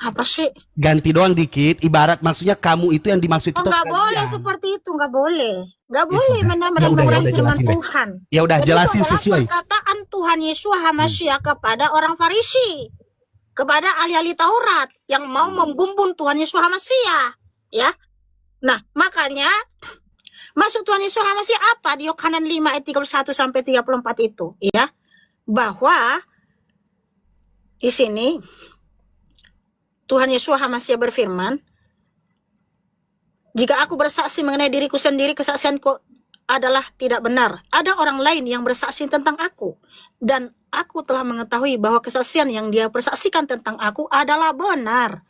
Apa sih? Ganti doang dikit, ibarat maksudnya kamu itu yang dimaksud itu nggak boleh kalian. seperti itu, nggak boleh. Nggak Ya boleh sudah. Ya mengurangi udah, firman jelasin deh. Tuhan. Ya udah, Jadi jelasin itu adalah sesuai. perkataan Tuhan Yesus HaMashiach kepada orang Farisi, kepada ahli-ahli Taurat yang mau membumbung Tuhan Yesus HaMashiach, ya. Nah, makanya maksud Tuhan Yesus HaMashiach apa di Yohanan 5 ayat 31 sampai 34 itu, ya. Bahwa di sini Tuhan Yesus HaMashiach berfirman, jika aku bersaksi mengenai diriku sendiri, kesaksianku adalah tidak benar. Ada orang lain yang bersaksi tentang aku. Dan aku telah mengetahui bahwa kesaksian yang dia persaksikan tentang aku adalah benar.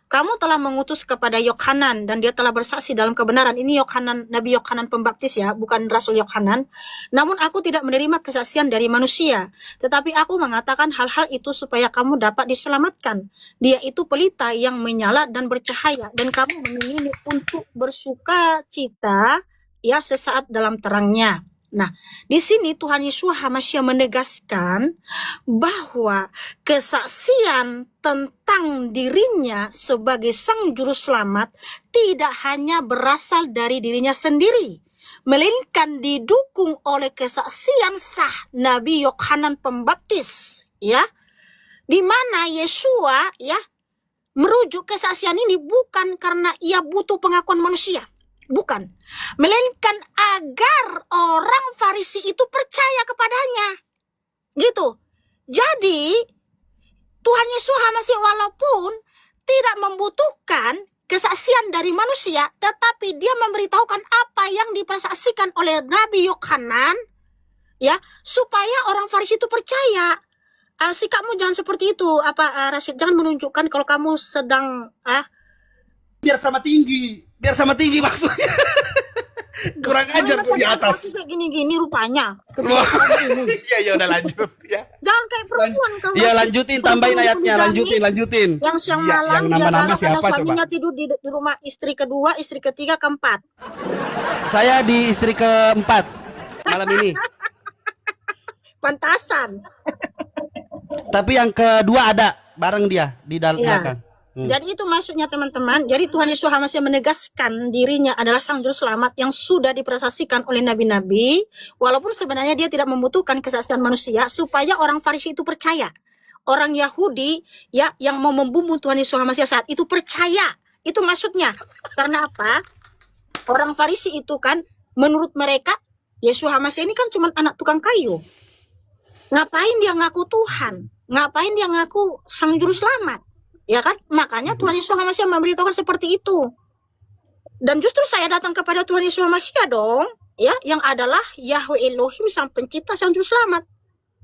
Kamu telah mengutus kepada Yohanan dan dia telah bersaksi dalam kebenaran. Ini Yohanan, Nabi Yohanan Pembaptis ya, bukan Rasul Yohanan. Namun aku tidak menerima kesaksian dari manusia. Tetapi aku mengatakan hal-hal itu supaya kamu dapat diselamatkan. Dia itu pelita yang menyala dan bercahaya. Dan kamu memilih untuk bersuka cita ya sesaat dalam terangnya. Nah, di sini Tuhan Yesus HaMashiach menegaskan bahwa kesaksian tentang dirinya sebagai Sang Juru Selamat tidak hanya berasal dari dirinya sendiri, melainkan didukung oleh kesaksian sah Nabi Yohanan Pembaptis, ya, di mana Yesua ya merujuk kesaksian ini bukan karena ia butuh pengakuan manusia. Bukan, melainkan agar orang Farisi itu percaya kepadanya. Gitu. Jadi, Tuhan Yesus HaMashiach walaupun tidak membutuhkan kesaksian dari manusia, tetapi dia memberitahukan apa yang dipersaksikan oleh Nabi Yohanan, ya, supaya orang Farisi itu percaya. Sikapmu jangan seperti itu, Rashid, jangan menunjukkan kalau kamu sedang Biar sama tinggi maksudnya. Kurang ajar tuh di atas. Kayak gini-gini rupanya. Iya, ya udah lanjut ya. Jangan kayak perempuan kalau. Iya, lanjutin, tambahin ayatnya, lanjutin. Yang siang Ya, malam yang nama-nama siapa coba? suaminya tidur di rumah istri kedua, istri ketiga, keempat. Saya di istri keempat malam ini. Pantasan. Tapi yang kedua ada bareng dia di belakang. Jadi itu maksudnya teman-teman. Jadi Tuhan Yesus HaMashiach menegaskan dirinya adalah Sang Juru Selamat yang sudah dipersaksikan oleh nabi-nabi, walaupun sebenarnya dia tidak membutuhkan kesaksian manusia supaya orang Farisi itu percaya. Orang Yahudi ya yang mau membunuh Tuhan Yesus HaMashiach saat itu percaya. Itu maksudnya. Karena apa? Orang Farisi itu kan menurut mereka Yesus HaMashiach ini kan cuma anak tukang kayu. Ngapain dia ngaku Tuhan? Ngapain dia ngaku Sang Juru Selamat? Ya kan? Makanya Tuhan Yesus HaMashiach memberitahukan seperti itu. Dan justru saya datang kepada Tuhan Yesus HaMashiach dong, ya, yang adalah Yahweh Elohim, Sang Pencipta, Sang Juru Selamat.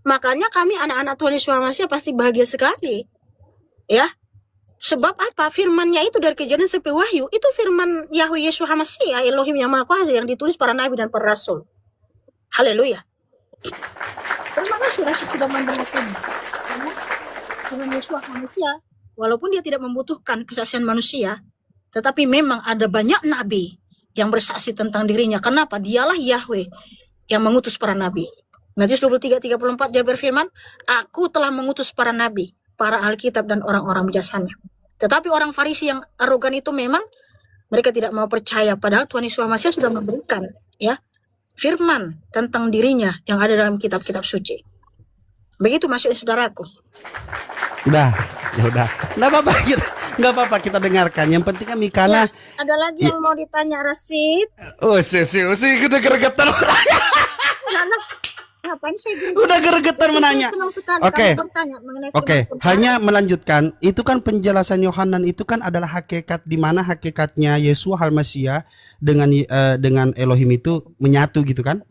Makanya kami anak-anak Tuhan Yesus HaMashiach pasti bahagia sekali. Ya. Sebab apa? Firman-Nya itu dari Kejadian sampai Wahyu, itu firman Yahweh Yesus HaMashiach, Elohim yang Maha Kuasa yang ditulis para nabi dan para rasul. Haleluya. Terima kasih Rashid sudah membahas ini. Tuhan Yesus HaMashiach walaupun dia tidak membutuhkan kesaksian manusia, tetapi memang ada banyak nabi yang bersaksi tentang dirinya. Kenapa? Dialah Yahweh yang mengutus para nabi. Matius 23:34 dia berfirman, aku telah mengutus para nabi, para Alkitab dan orang-orang bijaksana. Tetapi orang Farisi yang arogan itu memang mereka tidak mau percaya, padahal Tuhan Yesus HaMashiach sudah memberikan ya firman tentang dirinya yang ada dalam kitab-kitab suci. Begitu maksudnya saudaraku. Udah, ya udah. Nggak apa-apa kita dengarkan. Yang penting kan Mikana. Ya, ada lagi yang mau ditanya Rashid. Udah gregetan. Udah gregetan menanya. Oke. Hanya melanjutkan. Itu kan penjelasan Yohanan itu kan adalah hakikat, di mana hakikatnya Yesus HaMashiach dengan Elohim itu menyatu gitu kan?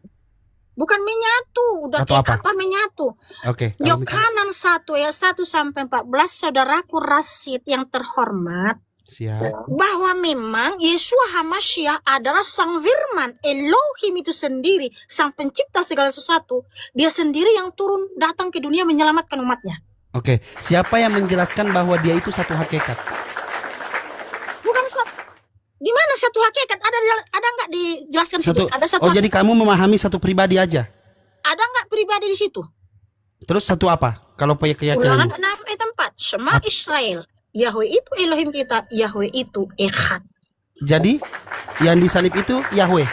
Bukan menyatu, udah kayak apa menyatu. Oke. Yohanan 1 ayat 1 sampai 14, saudaraku Rashid yang terhormat. Siap. Bahwa memang Yesus HaMashiach adalah Sang Firman, Elohim itu sendiri, Sang Pencipta segala sesuatu. Dia sendiri yang turun datang ke dunia menyelamatkan umatnya. Oke. Siapa yang menjelaskan bahwa dia itu satu hakikat? Bukan satu. Di mana satu hakikat? Ada nggak dijelaskan satu? Ada satu. Oh, jadi kamu memahami satu pribadi aja? Ada nggak pribadi di situ? Terus satu apa? Kalau keyakinan? Ulangan 6 ayat 4. Shema Israel. Yahweh itu Elohim kita, Yahweh itu Echad. Jadi yang disalib itu Yahweh.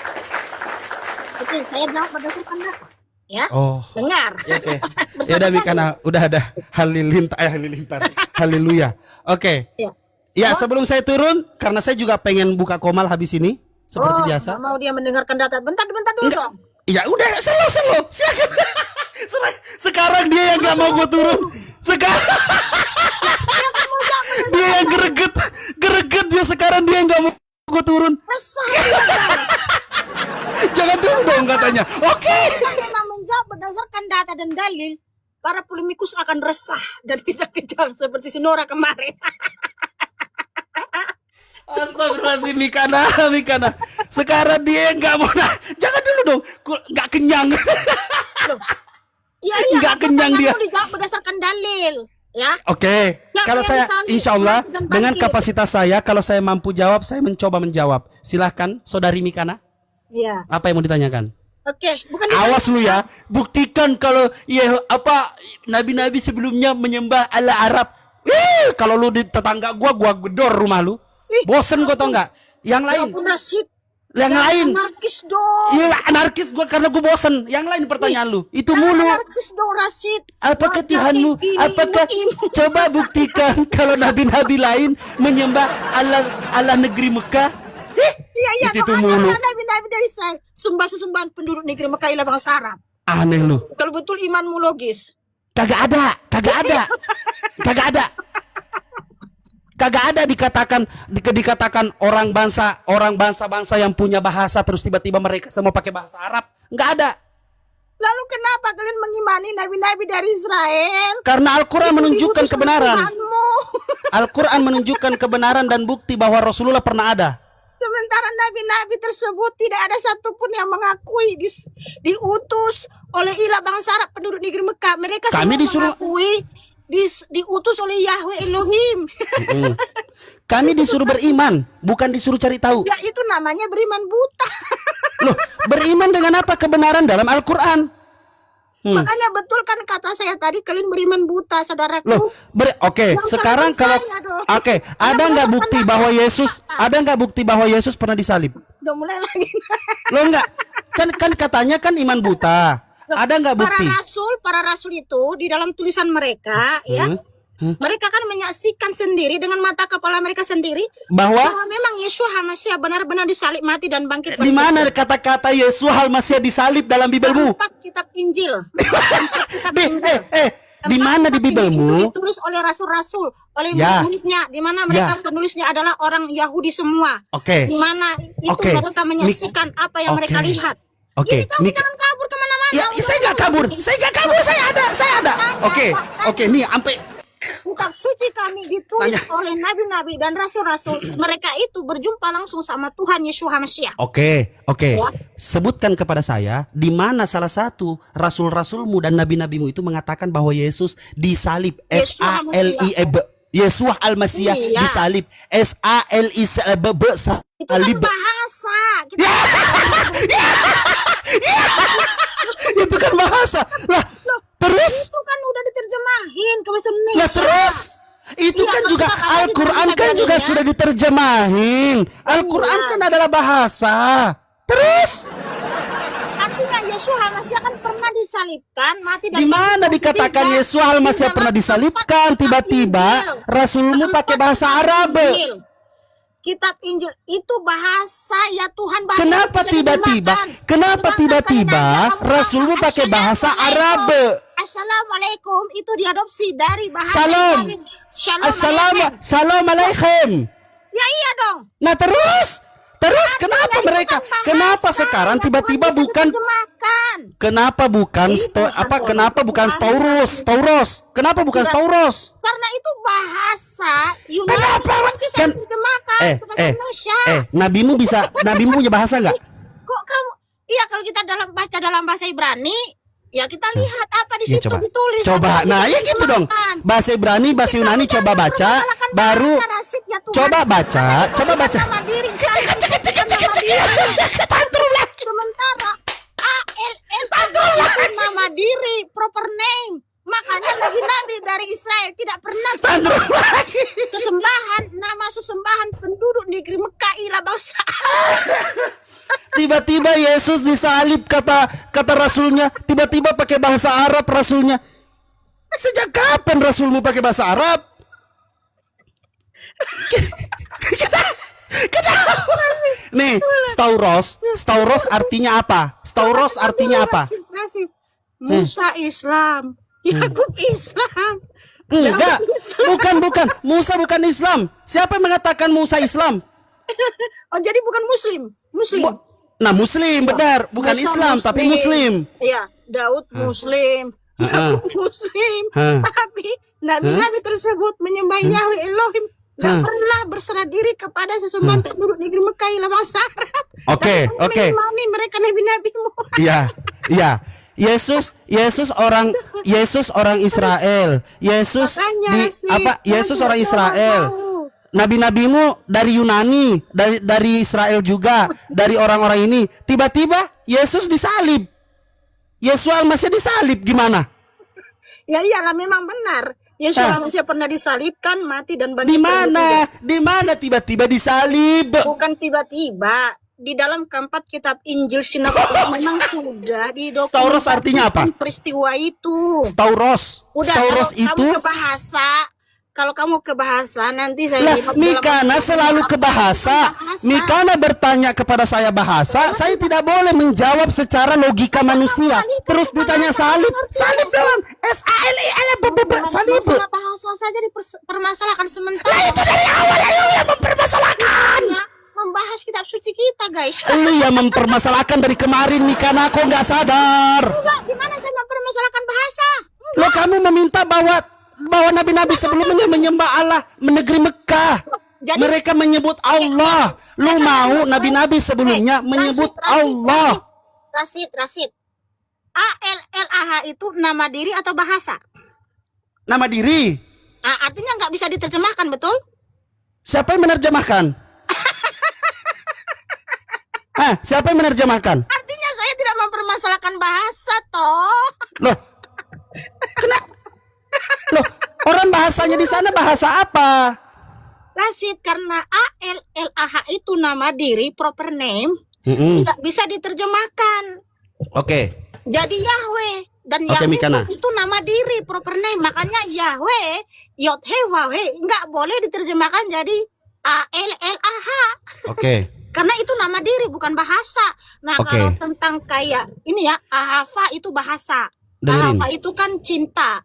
Oke, saya jawab berdasarkan data. Ya, Oh. dengar. Ya, oke. Ya udah Mikana, udah ada halilintar. Haleluya. Oke. Ya. Ya, sebelum saya turun karena saya juga pengen buka komal habis ini seperti biasa. Nggak mau dia mendengarkan data. Bentar dulu Enggak. dong. Ya udah, slow. Silakan. Sekarang dia yang nggak mau gue turun. Sekarang dia yang greget dia sekarang dia yang nggak mau gue turun. Resah. Jangan dulu dong katanya. Oke. Jika memang menjawab berdasarkan data dan dalil, para polemikus akan resah dan kejang-kejang seperti si Nora kemarin. Astagfirullahaladzim Mikana. Sekarang dia nggak mau. Jangan dulu dong. Nggak kenyang. Iya. Nggak kenyang dia. Mau dijawab berdasarkan dalil. Ya. Oke. Ya, Kalau kayak saya, misalnya insya Allah mati dan dengan bangkit. kapasitas saya, kalau saya mampu jawab, saya mencoba menjawab. Silahkan, saudari Mikana. Iya. Apa yang mau ditanyakan? Oke, bukan Awas lu ya, buktikan kalau nabi-nabi sebelumnya menyembah Allah Arab. Kalau lu di tetangga gua gedor rumah lu. Bosen gua tau nggak? Yang lain, Rasid. yang lain. Anarkis dong. Iya anarkis gua karena gua bosen. Yang lain pertanyaan lu, itu mulu. Anarkis dong Rasid. Apakah Tuhanmu? Apakah coba buktikan kalau nabi-nabi lain menyembah Allah negeri Mekah? Iya, itu mulu. Nabi-nabi dari Israel sembah-sembahan penduduk negeri Mekah ialah bangsa Arab. Aneh lu. Kalau betul imanmu logis. Kagak ada dikatakan orang bangsa yang punya bahasa terus tiba-tiba mereka semua pakai bahasa Arab. Nggak ada. Lalu kenapa kalian mengimani nabi-nabi dari Israel? Karena Al-Quran menunjukkan Diutus kebenaran. Tuhanmu. Al-Quran menunjukkan kebenaran dan bukti bahwa Rasulullah pernah ada. Sementara nabi-nabi tersebut tidak ada satupun yang mengakui diutus oleh ilah bangsa Arab penduduk negeri Mekah. Mereka Kami semua disuruh- mengakui diutus oleh Yahweh Elohim. Kami disuruh beriman, bukan disuruh cari tahu. Ya itu namanya beriman buta. Loh, beriman dengan apa? Kebenaran dalam Al-Quran. Makanya betul kan kata saya tadi, kalian beriman buta, saudaraku. Loh, oke, Yang sekarang salahkan kalau saya dong. oke, ada nggak bukti bahwa Yesus pernah disalib? Udah mulai lagi. Lo enggak? Kan katanya kan iman buta. Ada nggak bukti? Para rasul itu di dalam tulisan mereka, ya, mereka kan menyaksikan sendiri dengan mata kepala mereka sendiri Bahwa memang Yesus HaMasyiah benar-benar disalib, mati dan bangkit. di mana kata-kata Yesus Al-Masih disalib dalam Bibelmu? Empat kitab Injil. Di mana di Bibelmu? Ditulis oleh rasul-rasul, oleh Ya. murid-muridnya, di mana mereka penulisnya adalah orang Yahudi semua. Oke. Di mana itu Oke. mereka menyaksikan apa yang mereka Oke. lihat. Oke, Jadi kamu jangan kabur kemana-mana. Ya, saya nggak kabur, saya ada. Oke, nih sampai Kitab suci kami ditulis oleh nabi-nabi dan rasul-rasul. Mereka itu berjumpa langsung sama Tuhan Yesus HaMasyiah. Oke. Sebutkan kepada saya di mana salah satu rasul-rasulmu dan nabi-nabimu itu mengatakan bahwa Yesus disalib. Yesus S-A-L-I-E-B. Yesus Al-Masih Iya. disalib. S-A-L-I-B Itu kan salib. bahasa. Itu kan bahasa. Lah, terus? Itu kan udah diterjemahin ke bahasa Indonesia. Lah terus? Itu Iya, kan kalau juga kita baca di Al-Quran bahasa kan juga Ibrani, sudah diterjemahin. Al-Quran Iya. kan adalah bahasa. Terus? Artinya Yesus HaMasyiah kan pernah disalibkan, mati dan Di mana bangkit. dikatakan Tidak. Yesus Al-Masih Di pernah dalam disalibkan? kitab Tiba-tiba Injil. Rasulmu pakai bahasa Arab. Injil. Kitab Injil itu bahasa ya Tuhan, bahasa Kenapa yang bisa tiba-tiba? digunakan. Kenapa Sedangkan tiba-tiba kalian aja Rasulmu ngomong, pakai bahasa Arab? Assalamualaikum itu diadopsi dari bahasa Shalom. Ibrani. Shalom. Assalamualaikum. Ya iya dong. Nah terus kenapa Itu mereka? kan bahasa Kenapa sekarang yang tiba-tiba Tuhan bisa bukan? diterjemahkan. Kenapa bukan Stauros? Kenapa bukan Stauros? Karena itu bahasa Yunani. Kenapa? Tuhan bisa Kan- diterjemahkan ke bahasa Indonesia. Nabimu punya bahasa nggak? Kok kamu? Iya, kalau kita baca dalam bahasa Ibrani, ya kita lihat apa di Ya, situ coba. ditulis. Coba. Apa Nah, yang ya gitu dong. diterjemahkan. Bahasa Ibrani, bahasa Yunani coba baca, baru coba baca. Nama diri saya. Tantrum lagi. Sementara ALL itu nama diri, proper name. Makanya nabi-nabi dari Israel tidak pernah Sandro lagi. nama sesembahan penduduk negeri Mekah ialah bangsa. Tiba-tiba Yesus disalib, kata rasulnya, tiba-tiba pakai bahasa Arab rasulnya. Sejak kapan rasulmu pakai bahasa Arab? Kenapa? Nih, Stauros artinya apa? Stauros artinya apa? Musa Islam, Yakub Islam. Enggak, bukan. Musa bukan Islam. Siapa yang mengatakan Musa Islam? Oh, jadi bukan Muslim. Nah, Muslim benar, bukan Musa Islam tapi Muslim. Iya, Daud Muslim, Yakub Muslim. Tapi nabi-nabi tersebut menyembah Yahweh Elohim, nggak pernah berserah diri kepada sesembahan penduduk negeri Mekah ialah bangsa Arab. Oke. Menemani mereka nabi-nabi. Iya. Yesus orang Israel. Yesus orang Israel. Nabi-nabimu dari Yunani, dari Israel juga, dari orang-orang ini. Tiba-tiba Yesus disalib. Yesus Al-Masih disalib gimana? Ya iyalah, memang benar. Yesus Al-Masih pernah disalibkan, mati dan bangkit. Di mana tiba-tiba disalib? Bukan tiba-tiba. Di dalam keempat kitab Injil Sinoptik memang sudah didokumentasikan. Stauros artinya apa? Peristiwa itu. Stauros itu kalau kamu ke bahasa nanti saya Mikana selalu ke bahasa. Mikana bertanya kepada saya bahasa, saya tidak boleh menjawab secara logika manusia. Terus ditanya salib dalam SALIB salib. Bahasa saja dipermasalahkan sementara. Nah, itu dari awal lu yang mempermasalahkan. Membahas kitab suci kita, guys. Lu yang mempermasalahkan dari kemarin, Mikana, kok nggak sadar? Enggak, gimana saya mempermasalahkan bahasa? Lo kamu meminta bahwa nabi-nabi sebelumnya menyembah Allah negeri Mekah. Jadi, mereka menyebut Allah. Lu mau nabi-nabi sebelumnya menyebut Allah. Rasid. ALLAH itu nama diri atau bahasa? Nama diri. Artinya nggak bisa diterjemahkan, betul? Siapa yang menerjemahkan? Siapa yang menerjemahkan? Artinya saya tidak mempermasalahkan bahasa, toh. Loh, orang bahasanya di sana bahasa apa? Rasid, karena ALLAH itu nama diri, proper name, tidak bisa diterjemahkan. Oke. Jadi Yahweh dan Yahweh itu nama diri, proper name. Makanya Yahweh, Yod-Heh-Wah-Heh nggak boleh diterjemahkan jadi ALLAH. Oke. Karena itu nama diri, bukan bahasa. Nah, kalau tentang kayak ini ya, Ahava itu bahasa. Ahava itu kan cinta.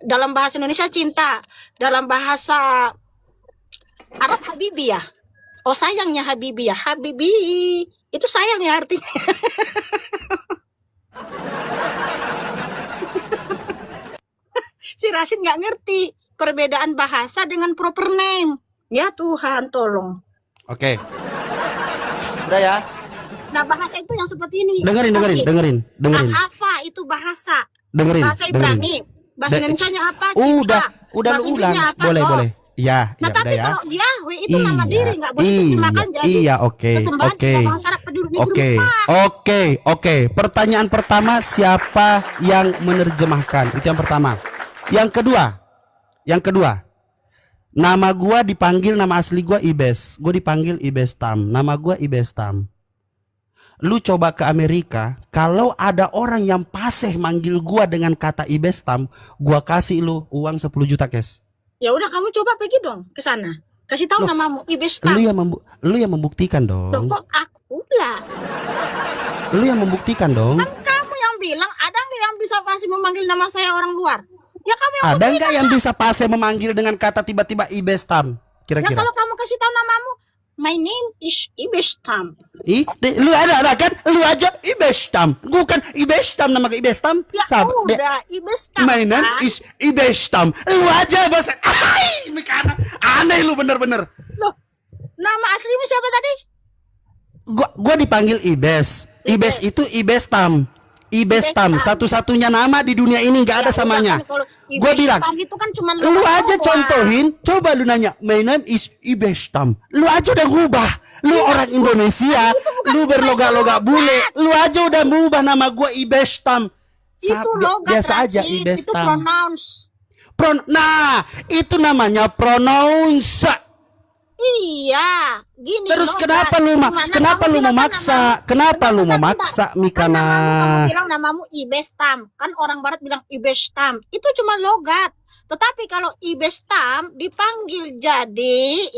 Dalam bahasa Indonesia cinta. Dalam bahasa Arab Habibi ya. Oh, sayangnya Habibi ya. Habibi itu sayang ya artinya. Si Rasid nggak ngerti perbedaan bahasa dengan proper name. Ya Tuhan, tolong. Oke. Udah ya. Nah, bahasa itu yang seperti ini. Dengerin. Ahava itu bahasa. Dengerin. Bahasa Ibrani. Bahasa Indonesia apa? Udah lu ulang. Boleh. Ya, nah, tapi ya. kalau Yahweh itu nama diri, nggak boleh diterjemahkan jadi. Iya, oke. Pertanyaan pertama, siapa yang menerjemahkan? Itu yang pertama. Yang kedua. Nama gua dipanggil, nama asli gua Ibes. Gua dipanggil Ibestam. Nama gua Ibestam. Lu coba ke Amerika, kalau ada orang yang paseh manggil gua dengan kata Ibestam, gua kasih lu uang 10 juta cash. Ya udah, kamu coba pergi dong ke sana. Kasih tahu namamu Ibestam. Lu yang membuktikan dong. Loh, kok aku lah? Lu yang membuktikan dong. Kan kamu yang bilang ada nggak yang bisa pasti memanggil nama saya orang luar? Ya kamu yang ada nggak yang bisa paseh memanggil dengan kata tiba-tiba Ibestam? Kira-kira. Ya kalau kamu kasih tahu namamu, my name is Ibestam. Lu ada kan? Lu aja Ibestam. Bukan Ibestam, nama Ibestam. Ya udah, Ibestam. My name is Ibestam. Lu aja bahasa. Mikana. Aneh lu bener-bener. Loh, nama aslimu siapa tadi? Gua dipanggil Ibes. Ibes itu Ibestam. Ibestam, satu-satunya nama di dunia ini, nggak ada samanya. Gue bilang, kan cuma lu aja contohin, coba lu nanya, my name is Ibestam. Lu aja udah ngubah, lu orang Indonesia, lu berlogak-logak bule, lu aja udah ngubah nama gue Ibestam. Itu logat, biasa aja Racit. Itu ibestam. pronounce. Nah, itu namanya pronounce. Iya, gini. Terus logat. kenapa lu Gimana kamu bilang memaksa? Kenapa lu memaksa, Mikana? Kan kamu bilang namamu Ibestam. Kan orang barat bilang Ibestam. Itu cuma logat. Tetapi kalau Ibestam dipanggil jadi